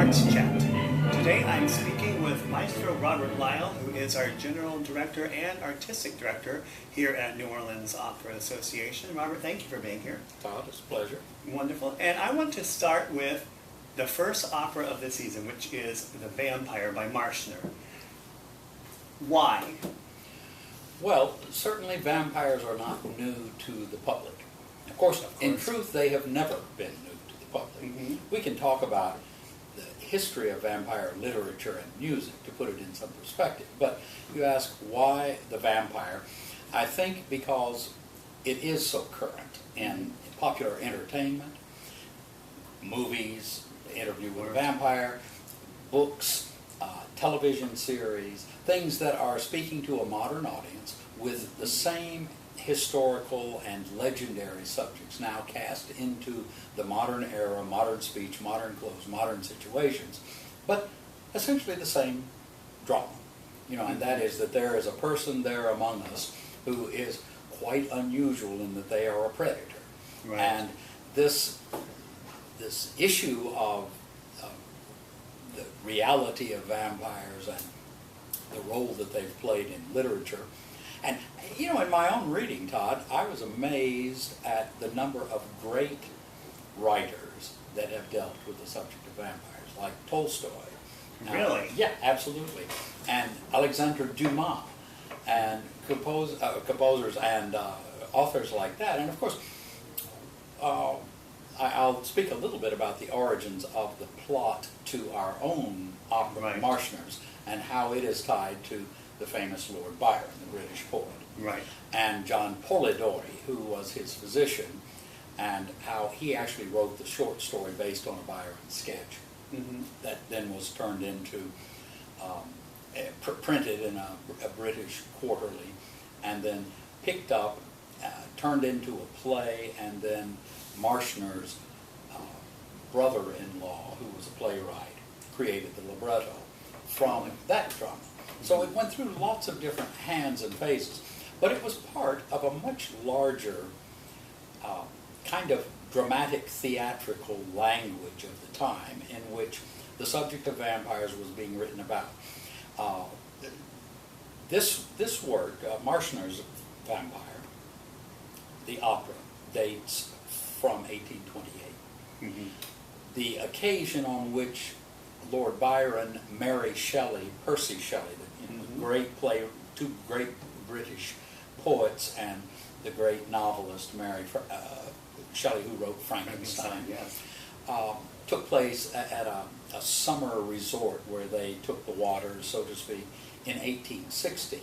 Arts Chat. Today I'm speaking with Maestro Robert Lyall, who is our General Director and Artistic Director here at New Orleans Opera Association. Robert, thank you for being here. Todd, it's a pleasure. Wonderful. And I want to start with the first opera of the season, which is The Vampire by Marschner. Why? Well, certainly vampires are not new to the public. Of course, in truth, they have never been new to the public. Mm-hmm. We can talk about the history of vampire literature and music to put it in some perspective. But you ask why the vampire? I think because it is so current in popular entertainment, movies, The Interview with a Vampire, books, television series, things that are speaking to a modern audience with the same historical and legendary subjects now cast into the modern era, modern speech, modern clothes, modern situations, but essentially the same drama. And that is that there is a person there among us who is quite unusual in that they are a predator. Right. And this issue of the reality of vampires and the role that they've played in literature. And, in my own reading, Todd, I was amazed at the number of great writers that have dealt with the subject of vampires, like Tolstoy. Really? Yeah, absolutely. And Alexandre Dumas, and composers and authors like that. And, of course, I'll speak a little bit about the origins of the plot to our own opera, Right. Marschner's, and how it is tied to the famous Lord Byron, the British poet. Right. And John Polidori, who was his physician, and how he actually wrote the short story based on a Byron sketch that then was turned into, printed in a British quarterly, and then picked up, turned into a play, and then Marschner's brother-in-law, who was a playwright, created the libretto from that drama. So it went through lots of different hands and phases, but it was part of a much larger kind of dramatic theatrical language of the time in which the subject of vampires was being written about. This work, Marschner's Vampire, the opera, dates from 1828. Mm-hmm. The occasion on which Lord Byron, Mary Shelley, Percy Shelley, the two great British poets, and the great novelist Mary Shelley, who wrote Frankenstein, Yes. took place at a summer resort where they took the waters, so to speak, in 1860.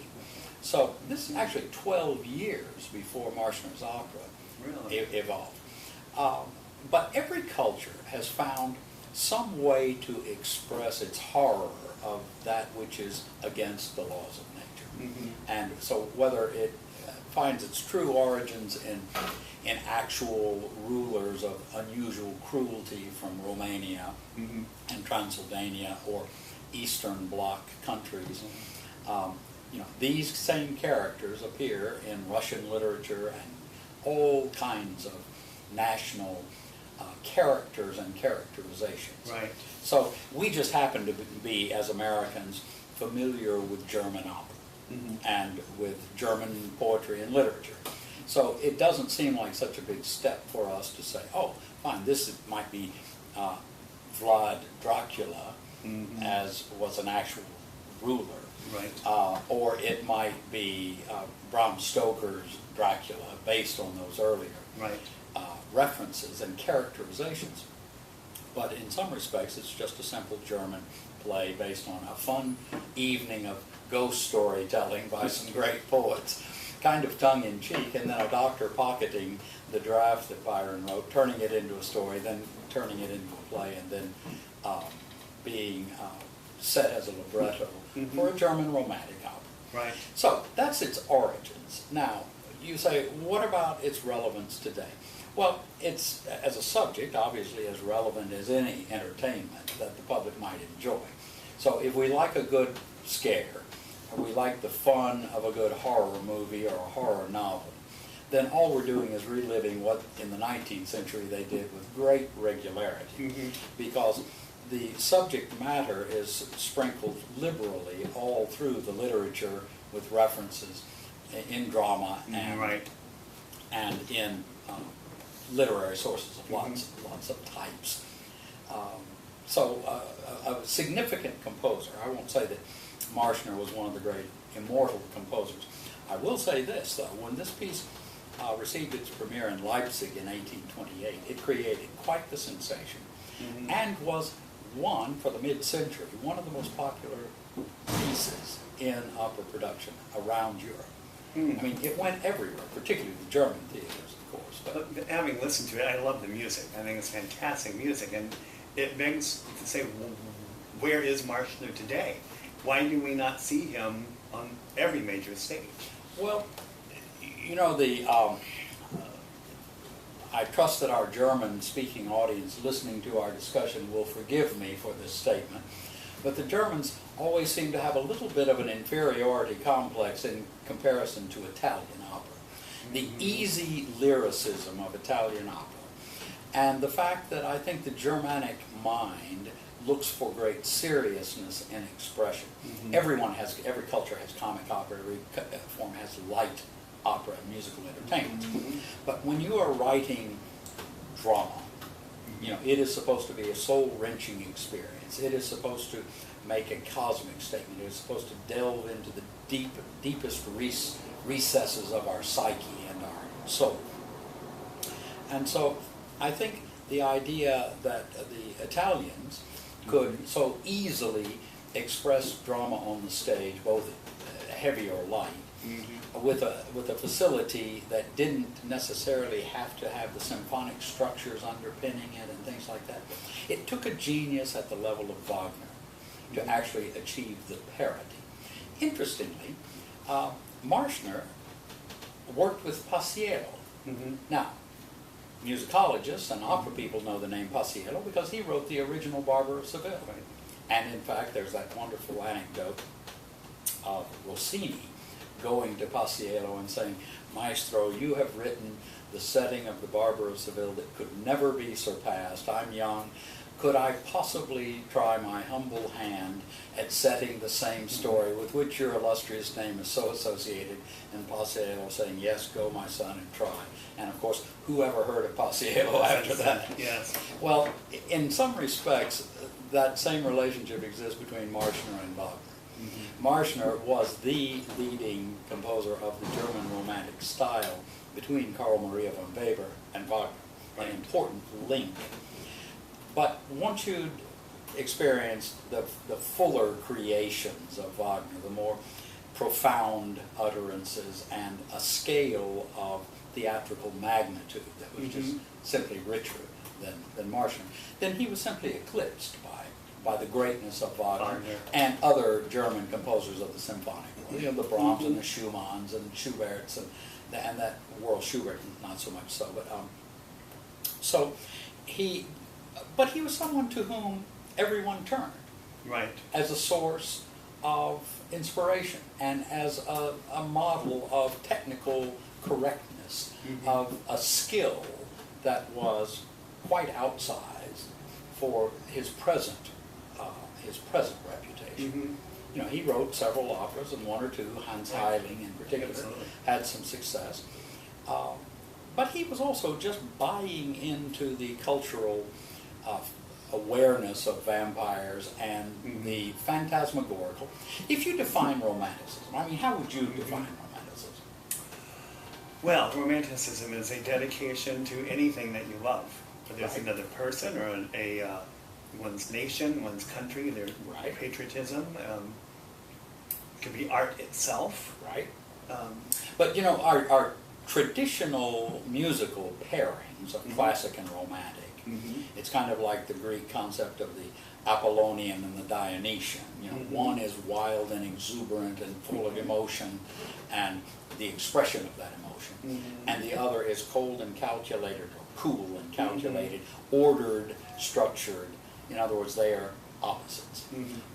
So this is actually 12 years before Marschner's opera evolved. But every culture has found some way to express its horror of that which is against the laws of nature. Mm-hmm. And so whether it finds its true origins in actual rulers of unusual cruelty from Romania and Transylvania or Eastern Bloc countries, these same characters appear in Russian literature and all kinds of national characters and characterizations. Right. So we just happen to be, as Americans, familiar with German opera and with German poetry and literature. So it doesn't seem like such a big step for us to say, oh, fine, this might be Vlad Dracula, as was an actual ruler. Right. Or it might be Bram Stoker's Dracula, based on those earlier Right. References and characterizations. But in some respects, it's just a simple German play based on a fun evening of ghost storytelling by some great poets, kind of tongue-in-cheek, and then a doctor pocketing the draft that Byron wrote, turning it into a story, then turning it into a play, and then being set as a libretto for a German romantic opera. Right. So that's its origins. Now, you say, what about its relevance today? Well, it's, as a subject, obviously as relevant as any entertainment that the public might enjoy. So if we like a good scare, or we like the fun of a good horror movie or a horror novel, then all we're doing is reliving what in the 19th century they did with great regularity. Because the subject matter is sprinkled liberally all through the literature with references in drama and Right. and in literary sources of lots of types. A significant composer. I won't say that Marschner was one of the great immortal composers. I will say this, though. When this piece received its premiere in Leipzig in 1828, it created quite the sensation and was one, for the mid-century, one of the most popular pieces in opera production around Europe. I mean, it went everywhere, particularly the German theaters, of course. But having listened to it, I love the music. I think it's fantastic music, and it begs to say, where is Marschner today? Why do we not see him on every major stage? Well, you know, I trust that our German-speaking audience listening to our discussion will forgive me for this statement, but the Germans always seem to have a little bit of an inferiority complex in comparison to Italian opera. The easy lyricism of Italian opera, and the fact that I think the Germanic mind looks for great seriousness in expression. Every culture has comic opera, every form has light opera and musical entertainment. But when you are writing drama, you know, it is supposed to be a soul-wrenching experience. It is supposed to make a cosmic statement. It is supposed to delve into the deepest recesses of our psyche and our soul. And so I think the idea that the Italians could so easily express drama on the stage, both heavy or light, with a facility that didn't necessarily have to have the symphonic structures underpinning it and things like that. It took a genius at the level of Wagner to actually achieve the parity. Interestingly, Marschner worked with Paisiello. Now, musicologists and opera people know the name Paisiello because he wrote the original Barber of Seville. And in fact, there's that wonderful anecdote of Rossini going to Paisiello and saying, "Maestro, you have written the setting of the Barber of Seville that could never be surpassed. I'm young. Could I possibly try my humble hand at setting the same story with which your illustrious name is so associated?" And Paisiello saying, "Yes, go, my son, and try." And of course, whoever heard of Paisiello after that? Yes. Well, in some respects, that same relationship exists between Marschner and Wagner. Marschner was the leading composer of the German Romantic style between Carl Maria von Weber and Wagner, an important link. But once you'd experienced the fuller creations of Wagner, the more profound utterances and a scale of theatrical magnitude that was just simply richer than Marschner, then he was simply eclipsed by the greatness of Wagner and other German composers of the symphonic world. You know, the Brahms and the Schumanns and Schuberts and that world. Schubert, not so much so, but but he was someone to whom everyone turned, as a source of inspiration and as a model of technical correctness, of a skill that was quite outsized for his present reputation. You know, he wrote several operas, and one or two, Hans Heiling in particular, had some success. But he was also just buying into the cultural awareness of vampires and the phantasmagorical. If you define Romanticism, I mean, how would you define Romanticism? Well, Romanticism is a dedication to anything that you love. Whether it's another person or one's nation, one's country, their patriotism. It could be art itself. But you know, our traditional musical pairings of classic and romantic, it's kind of like the Greek concept of the Apollonian and the Dionysian. You know, one is wild and exuberant and full of emotion and the expression of that emotion, and the other is cold and calculated, or cool and calculated, ordered, structured. In other words, they are opposites.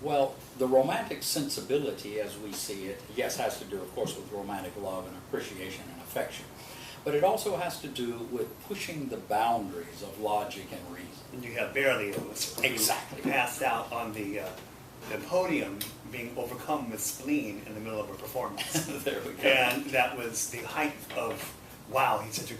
Well, the romantic sensibility as we see it, yes, has to do, of course, with romantic love and appreciation and affection. but it also has to do with pushing the boundaries of logic and reason. And you have Berlioz, who Exactly. passed out on the podium, being overcome with spleen in the middle of a performance. There we go. And that was the height of, wow, he's such a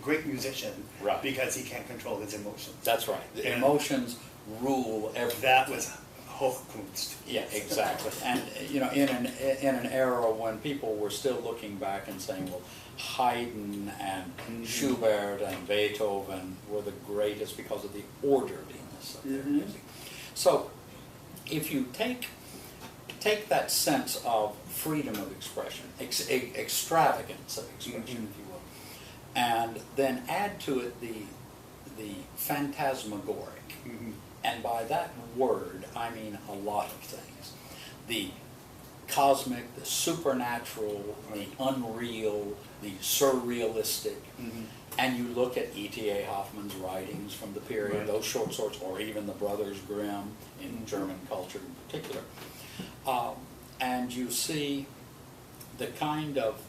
great musician, Right. because he can't control his emotions. That's right. The And emotions rule everything. that was Hochkunst. Yeah, exactly. And you know, in an era when people were still looking back and saying, well, Haydn and Schubert and Beethoven were the greatest because of the orderliness of their music. So, if you take that sense of freedom of expression, extravagance of expression, if you will, and then add to it the phantasmagoric. And by that word, I mean a lot of things. The cosmic, the supernatural, the unreal, the surrealistic. And you look at E.T.A. Hoffmann's writings from the period, Right. those short stories, or even the Brothers Grimm in German culture in particular. And you see the kind of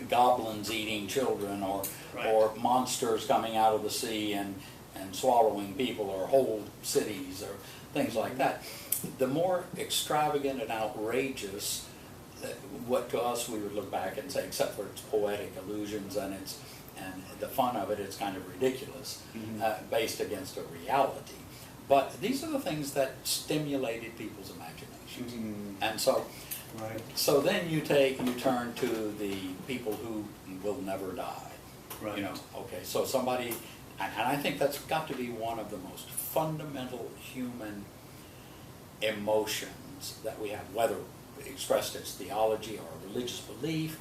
goblins eating children, or Right. or monsters coming out of the sea and swallowing people, or whole cities, or things like that. The more extravagant and outrageous, what to us we would look back and say, except for its poetic allusions and the fun of it, it's kind of ridiculous, based against a reality. But these are the things that stimulated people's imaginations. And so, Right. so then you turn to the people who will never die. Right. You know, okay, so somebody, and I think that's got to be one of the most fundamental human emotions that we have, whether expressed as theology or religious belief,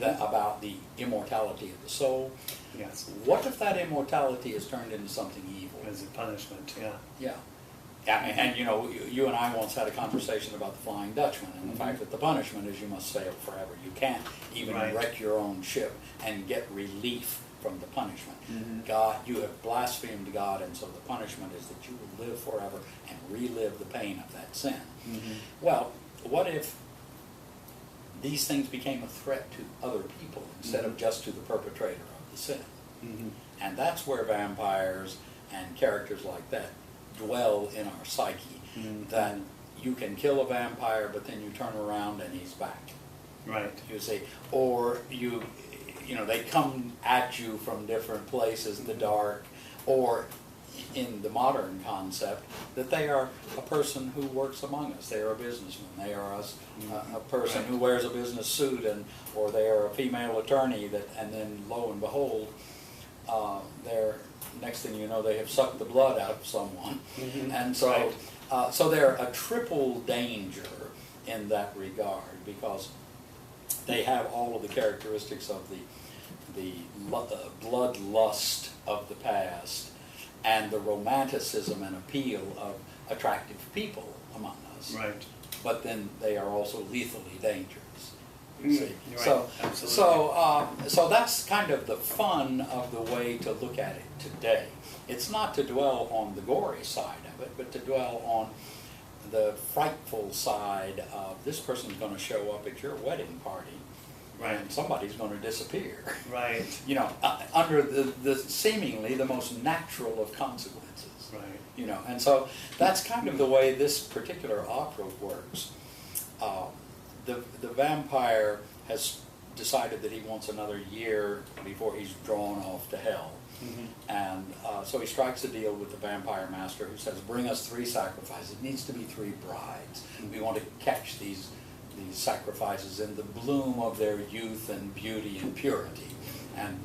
about the immortality of the soul. Yes. What if that immortality is turned into something evil? As a punishment, yeah. Yeah. And you know, you and I once had a conversation about the Flying Dutchman and the fact that the punishment is you must sail forever. You can't even Right. wreck your own ship and get relief from the punishment. God, you have blasphemed God, and so the punishment is that you will live forever and relive the pain of that sin. Well, what if these things became a threat to other people instead of just to the perpetrator of the sin? And that's where vampires and characters like that dwell in our psyche. That you can kill a vampire, but then you turn around and he's back. Right. You see, or you know, they come at you from different places in the dark, or in the modern concept, that they are a person who works among us. They are a businessman. They are a person who wears a business suit, or they are a female attorney and then lo and behold, they're, next thing you know, they have sucked the blood out of someone. And so, so they're a triple danger in that regard, because they have all of the characteristics of the bloodlust of the past, and the romanticism and appeal of attractive people among us. Right. But then they are also lethally dangerous. You see? Right. So, Absolutely. so that's kind of the fun of the way to look at it today. It's not to dwell on the gory side of it, but to dwell on the frightful side of this person's going to show up at your wedding party. Right. And somebody's going to disappear. Right. You know, under the seemingly the most natural of consequences. Right. You know, and so that's kind of the way this particular opera works. The vampire has decided that he wants another year before he's drawn off to hell. And so he strikes a deal with the vampire master, who says, bring us 3 sacrifices. It needs to be 3 brides. We want to catch these sacrifices in the bloom of their youth and beauty and purity. And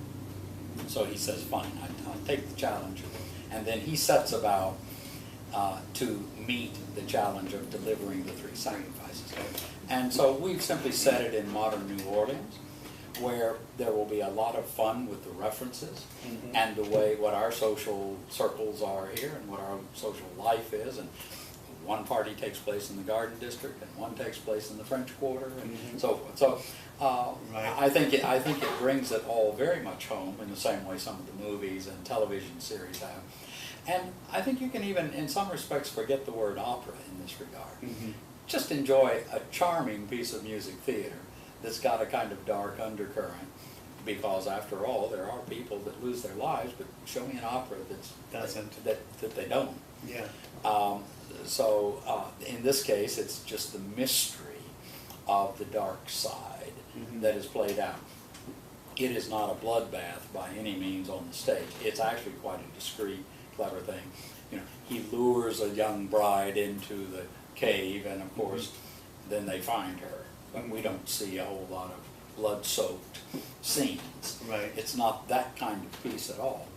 so he says, fine, I'll take the challenge. And then he sets about to meet the challenge of delivering the 3 sacrifices. And so we've simply set it in modern New Orleans, where there will be a lot of fun with the references and the way what our social circles are here and what our social life is. And one party takes place in the Garden District, and one takes place in the French Quarter, and so forth. So Right. I think it brings it all very much home in the same way some of the movies and television series have. And I think you can even, in some respects, forget the word opera in this regard. Just enjoy a charming piece of music theater that's got a kind of dark undercurrent, because after all, there are people that lose their lives, but show me an opera that they don't. Yeah. In this case, it's just the mystery of the dark side that is played out. It is not a bloodbath by any means on the stage. It's actually quite a discreet, clever thing. You know, he lures a young bride into the cave, and of course, then they find her. But we don't see a whole lot of blood-soaked scenes. Right. It's not that kind of piece at all.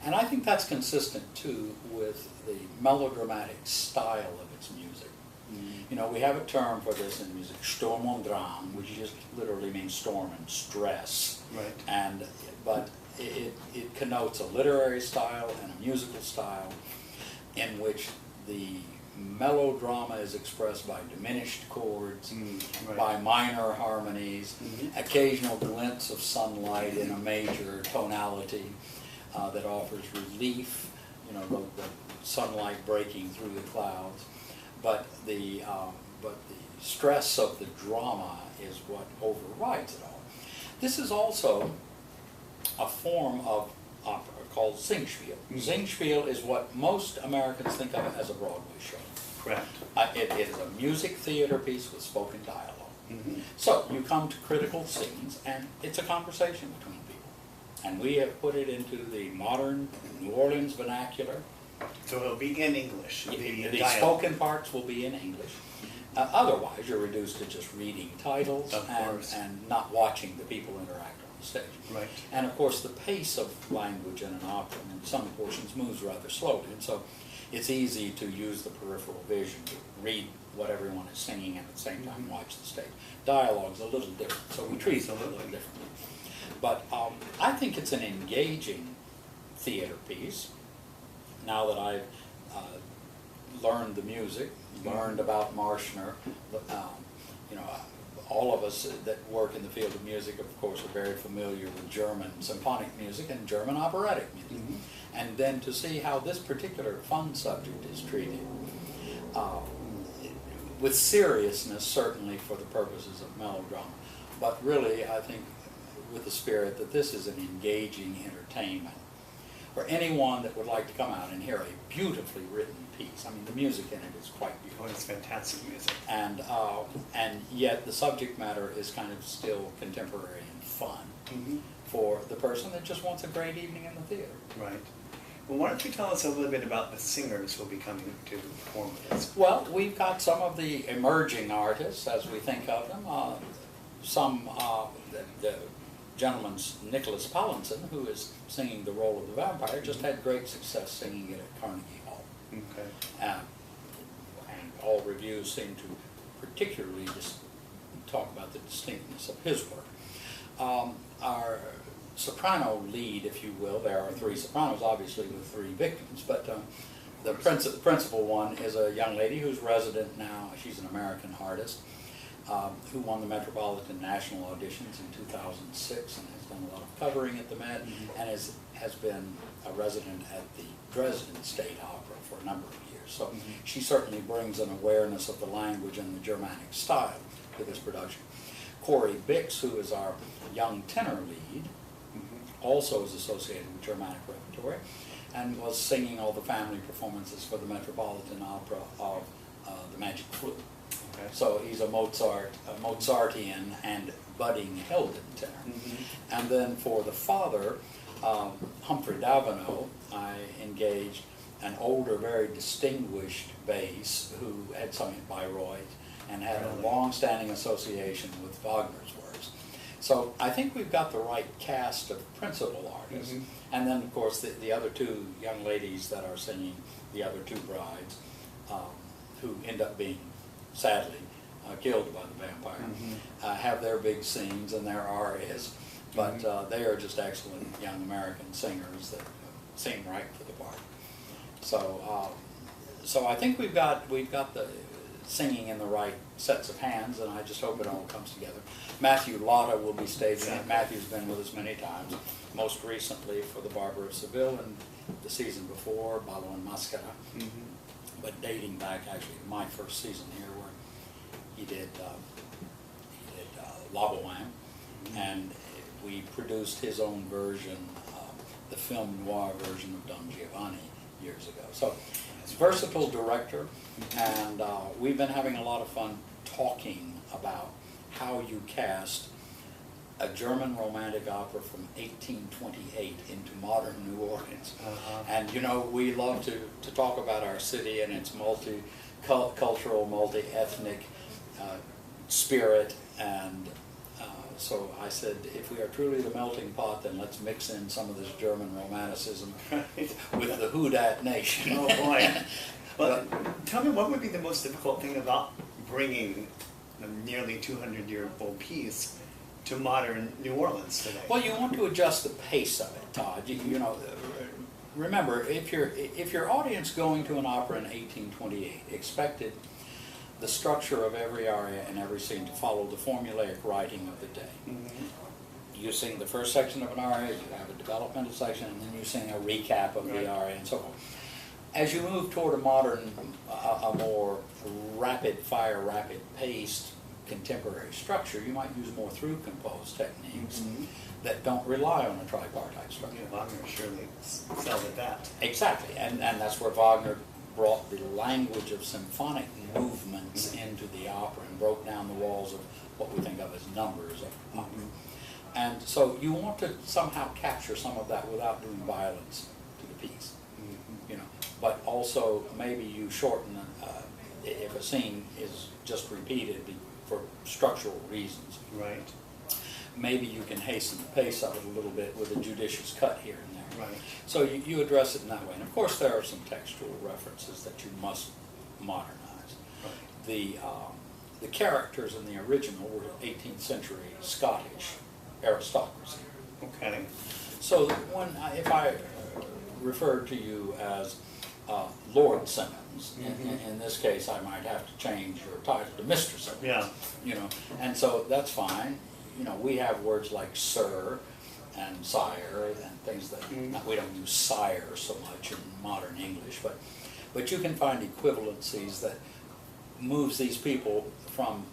And I think that's consistent, too, with the melodramatic style of its music. You know, we have a term for this in music, Sturm und Drang, which just literally means storm and stress. Right. But it connotes a literary style and a musical style in which the melodrama is expressed by diminished chords, right. by minor harmonies, occasional glints of sunlight in a major tonality that offers relief, you know, the sunlight breaking through the clouds. But the stress of the drama is what overrides it all. This is also a form of opera called Singspiel. Singspiel is what most Americans think of as a Broadway show. Correct. It is a music theater piece with spoken dialogue. So you come to critical scenes, and it's a conversation between people. And we have put it into the modern New Orleans vernacular. So it'll be in English. The spoken parts will be in English. Otherwise, you're reduced to just reading titles and not watching the people interact on the stage. Right. And of course, the pace of language in an opera in some portions moves rather slowly, and so it's easy to use the peripheral vision to read what everyone is singing and at the same time watch the stage. Dialogue's a little different, so we treat it a little differently. But I think it's an engaging theater piece. Now that I've learned the music, learned about Marschner, you know, all of us that work in the field of music, of course, are very familiar with German symphonic music and German operatic music. And then to see how this particular fun subject is treated with seriousness, certainly for the purposes of melodrama, but really, I think, with the spirit that this is an engaging entertainment for anyone that would like to come out and hear a beautifully written piece. I mean, the music in it is quite beautiful. Oh, it's fantastic music. And yet the subject matter is kind of still contemporary and fun for the person that just wants a great evening in the theater. Right. Well, why don't you tell us a little bit about the singers who will be coming to perform with us? Well, we've got some of the emerging artists, as we think of them. The gentleman's Nicholas Pallinson, who is singing the role of the vampire, just had great success singing it at Carnegie Hall. Okay. And all reviews seem to particularly just talk about the distinctness of his work. Our soprano lead, if you will, there are three sopranos, obviously, with three victims, but the principal one is a young lady who's resident now. She's an American artist who won the Metropolitan National Auditions in 2006 and has done a lot of covering at the Met and has been a resident at the Dresden State Opera for a number of years. So she certainly brings an awareness of the language and the Germanic style to this production. Corey Bix, who is our young tenor lead, also is associated with Germanic repertory and was singing all the family performances for the Metropolitan Opera of The Magic Flute. Okay. So he's a Mozartian and budding Helden tenor. And then for the father, Humphrey Davino, I engaged an older, very distinguished bass who had sung at Bayreuth and had a long-standing association with Wagner's works. So I think we've got the right cast of principal artists. And then, of course, the other two young ladies that are singing, the other two brides, who end up being, sadly, killed by the vampire, have their big scenes and their arias. But they are just excellent young American singers that sing right for the part. So I think we've got the singing in the right sets of hands, and I just hope it all comes together. Matthew Lotta will be staging it. Matthew's been with us many times, most recently for The Barber of Seville and the season before, Ballo and Mascara, but dating back actually to my first season here where he did La Boheme, and we produced his own version, the film noir version of Don Giovanni years ago. So, versatile director, and we've been having a lot of fun talking about how you cast a German romantic opera from 1828 into modern New Orleans. And you know, we love to talk about our city and its multicultural, multi-ethnic spirit, and so I said, if we are truly the melting pot, then let's mix in some of this German romanticism with the Who-Dat Nation. Oh boy. Well, tell me, what would be the most difficult thing about bringing a nearly 200-year-old piece to modern New Orleans today? Well, you want to adjust the pace of it, Todd. You know, remember, if your audience going to an opera in 1828 expected the structure of every aria and every scene to follow the formulaic writing of the day. You sing the first section of an aria, you have a developmental section, and then you sing a recap of the aria and so forth. As you move toward a modern, a more rapid-fire, rapid-paced contemporary structure, you might use more through-composed techniques that don't rely on a tripartite structure. Yeah, Wagner surely excelled at that. Exactly, and that's where Wagner brought the language of symphonic movements into the opera and broke down the walls of what we think of as numbers of opera. And so you want to somehow capture some of that without doing violence to the piece, you know. But also maybe you shorten if a scene is just repeated for structural reasons. Right. Maybe you can hasten the pace of it a little bit with a judicious cut here and there. Right. So you address it in that way. And of course there are some textual references that you must modernize. Right. The characters in the original were 18th century Scottish aristocracy. Okay. So if I referred to you as Lord Simmons, in this case I might have to change your title to Mr. Simmons. Yeah. You know, and so that's fine. You know, we have words like sir and sire and things that we don't use sire so much in modern English, but you can find equivalencies that moves these people from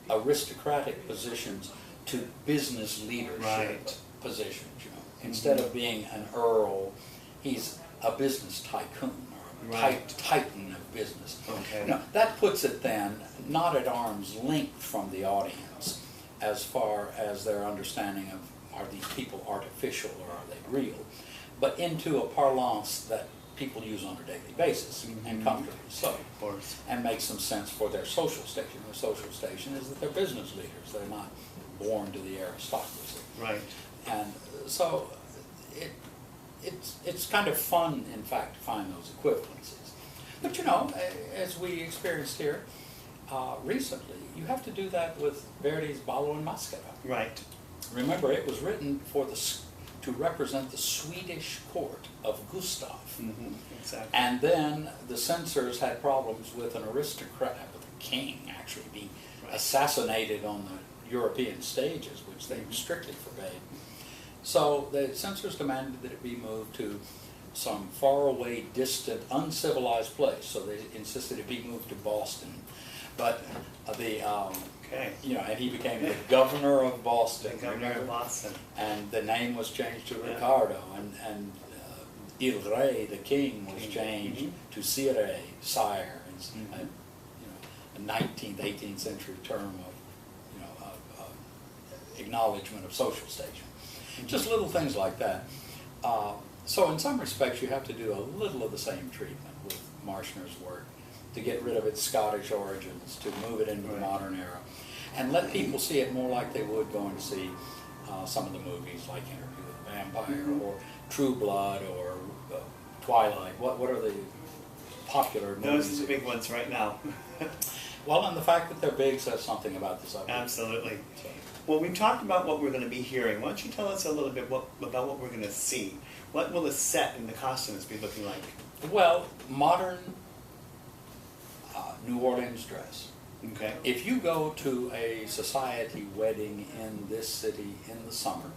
aristocratic positions to business leadership positions. You know, instead of being an earl, he's a business tycoon or a titan of business. Okay. You know, that puts it then not at arm's length from the audience as far as their understanding of are these people artificial or are they real, but into a parlance that people use on a daily basis and comfortably so, of course, and makes some sense for their social station. Their social station is that they're business leaders. They're not born to the aristocracy. Right. And so it's kind of fun, in fact, to find those equivalencies. But you know, as we experienced here recently, you have to do that with Verdi's Ballo and Maschera. Right. Remember, it was written to represent the Swedish court of Gustav. Exactly. And then the censors had problems with an aristocrat, with a king actually being assassinated on the European stages, which they strictly forbade. So the censors demanded that it be moved to some faraway, distant, uncivilized place. So they insisted it be moved to Boston. But you know, and he became the governor of Boston. The governor of Boston. And the name was changed to Ricardo, and Il Re, the king, was changed to Sire, sire. You know, a 19th, 18th century term of, you know, acknowledgement of social station. Just little things like that. So in some respects, you have to do a little of the same treatment with Marshner's work to get rid of its Scottish origins, to move it into the modern era, and let people see it more like they would going to see some of the movies like Interview with the Vampire or True Blood or Twilight. What are the popular movies? Those are the big ones right now. Well, and the fact that they're big says something about the subject. Absolutely. Well, we talked about what we're going to be hearing. Why don't you tell us a little bit about what we're going to see? What will the set and the costumes be looking like? Well, modern New Orleans dress. Okay. If you go to a society wedding in this city in the summer,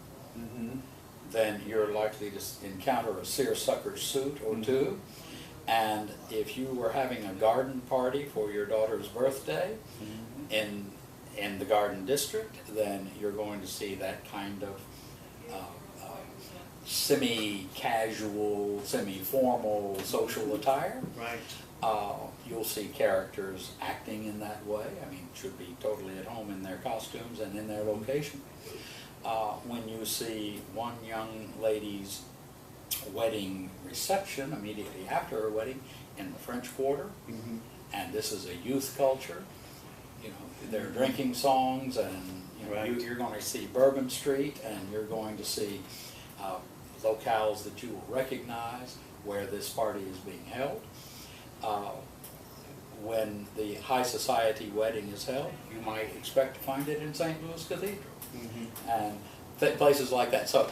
then you're likely to encounter a seersucker suit or two. And if you were having a garden party for your daughter's birthday in the Garden District, then you're going to see that kind of semi-casual, semi-formal social attire. Right. You'll see characters acting in that way. I mean, should be totally at home in their costumes and in their location. When you see one young lady's wedding reception immediately after her wedding in the French Quarter, Mm-hmm. and this is a youth culture, you know, they're drinking songs, and you know, Right. you're going to see Bourbon Street, and you're going to see locales that you will recognize where this party is being held. When the high society wedding is held, you might expect to find it in St. Louis Cathedral, Mm-hmm. and places like that. So,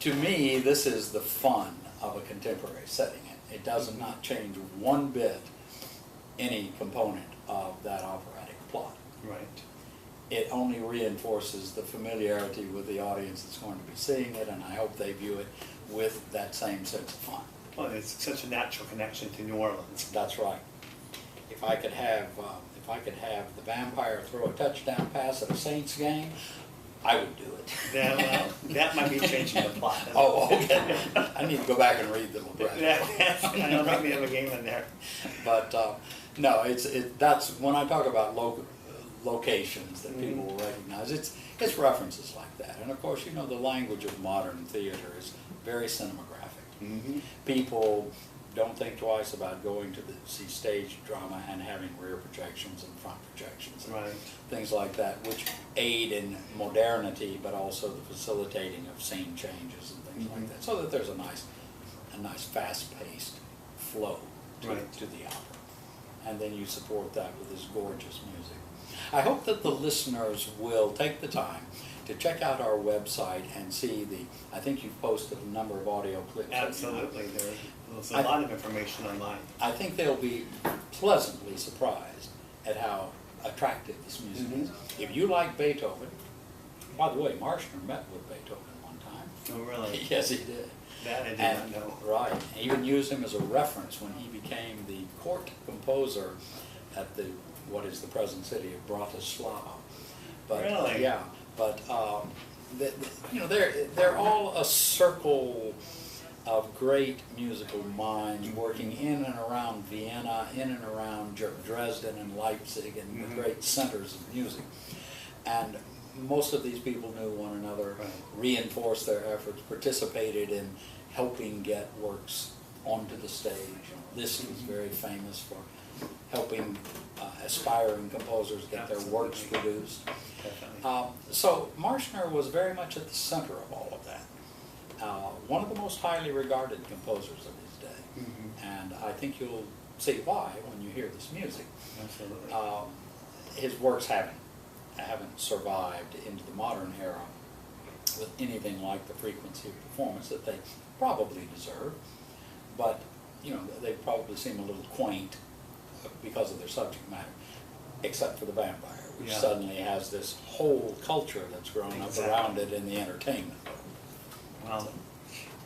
to me, this is the fun of a contemporary setting. It does not change one bit any component of that operatic plot. Right. It only reinforces the familiarity with the audience that's going to be seeing it, and I hope they view it with that same sense of fun. Well, it's such a natural connection to New Orleans. That's right. If I could have the vampire throw a touchdown pass at a Saints game, I would do it. That might be changing the plot. Oh, okay. I need to go back and read the libretto. I don't think we have a game in there. But no, that's when I talk about locations that Mm-hmm. people will recognize. It's references like that, and of course, you know, the language of modern theater is very cinematographic. Mm-hmm. People don't think twice about going to see stage drama and having rear projections and front projections and Right. things like that, which aid in modernity, but also the facilitating of scene changes and things like that, so that there's a nice fast-paced flow Right. to the opera. And then you support that with this gorgeous music. I hope that the listeners will take the time to check out our website and see I think you've posted a number of audio clips. Absolutely. There's a lot of information online. I think they'll be pleasantly surprised at how attractive this music is. If you like Beethoven, by the way, Marschner met with Beethoven one time. Oh, really? Yes, he did. That I did And, not know. right. He even used him as a reference when he became the court composer at what is the present city of Bratislava. But, Really? Yeah. But you know, they're all a circle of great musical minds working in and around Vienna, in and around Dresden and Leipzig, and the great centers of music. And most of these people knew one another, Right. reinforced their efforts, participated in helping get works onto the stage. Liszt was very famous for helping aspiring composers get their works Absolutely. produced. Definitely. So Marschner was very much at the center of all of that. One of the most highly regarded composers of his day. Mhm. And I think you'll see why when you hear this music. Absolutely. His works haven't survived into the modern era with anything like the frequency of performance that they probably deserve. But, you know, they probably seem a little quaint because of their subject matter, except for the vampire, which Yeah. suddenly has this whole culture that's grown Exactly. up around it in the entertainment. Well,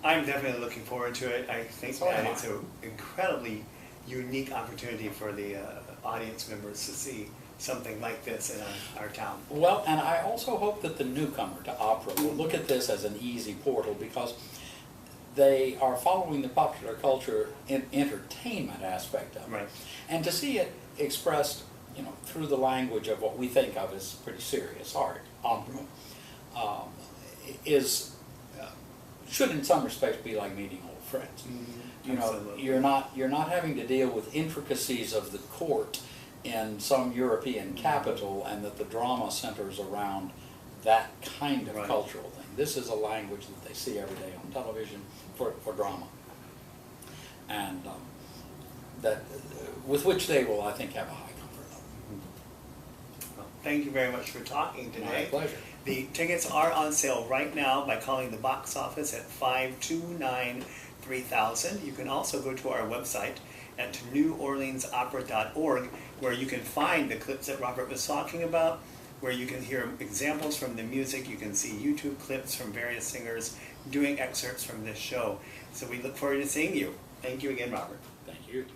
I'm definitely looking forward to it. I think So that am I. it's an incredibly unique opportunity for the audience members to see something like this in our town. Well, and I also hope that the newcomer to opera will look at this as an easy portal, because they are following the popular culture entertainment aspect of it. Right. And to see it expressed, you know, through the language of what we think of as pretty serious art, opera, should in some respects be like meeting old friends. You know, Absolutely. you're not having to deal with intricacies of the court in some European capital, and that the drama centers around that kind of Right. cultural thing. This is a language that they see every day on television for drama, and that with which they will, I think, have a high comfort level. Well, thank you very much for talking today. My pleasure. The tickets are on sale right now by calling the box office at 529-3000. You can also go to our website at neworleansopera.org, where you can find the clips that Robert was talking about, where you can hear examples from the music. You can see YouTube clips from various singers doing excerpts from this show. So we look forward to seeing you. Thank you again, Robert. Thank you.